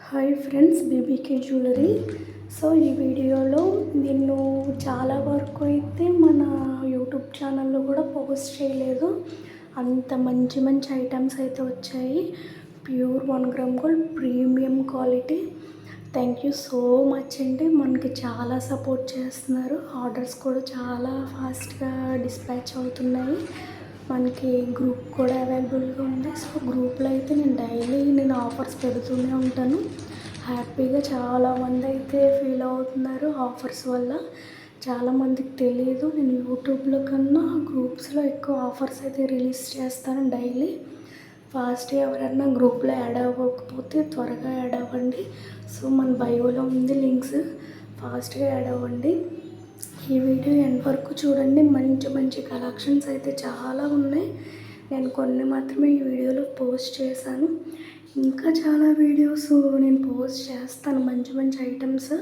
Hi friends, BBK jewellery. So ఈ వీడియోలో నేను చాలా వరకు అయితే మన యూట్యూబ్ ఛానల్లో కూడా పోస్ట్ చేయలేదు. అంత మంచి మంచి ఐటమ్స్ అయితే వచ్చాయి. Pure 1 gram gold premium quality. Thank you so much అండి. మనకి చాలా సపోర్ట్ చేస్తున్నారు. ఆర్డర్స్ కూడా చాలా ఫాస్ట్గా డిస్పాచ్ అవుతున్నాయి. మనకి గ్రూప్ కూడా అవైలబుల్గా ఉంది. సో గ్రూప్లో అయితే నేను ఆఫర్స్ పెడుతూనే ఉంటాను. హ్యాపీగా చాలామంది అయితే ఫీల్ అవుతున్నారు ఆఫర్స్ వల్ల. చాలామందికి తెలియదు, నేను యూట్యూబ్లో కన్నా గ్రూప్స్లో ఎక్కువ ఆఫర్స్ అయితే రిలీజ్ చేస్తాను డైలీ. ఫాస్ట్గా ఎవరైనా గ్రూప్లో యాడ్ అవ్వకపోతే త్వరగా యాడ్ అవ్వండి. సో మన బయోలో ఉంది లింక్స్, ఫాస్ట్గా యాడ్ అవ్వండి. ఈ వీడియో ఎండ్ వరకు చూడండి. మంచి మంచి కలెక్షన్స్ అయితే చాలా ఉన్నాయి. నేను కొన్ని మాత్రమే ఈ వీడియోలో పోస్ట్ చేశాను. ఇంకా చాలా వీడియోస్ నేను పోస్ట్ చేస్తాను, మంచి మంచి ఐటమ్స్.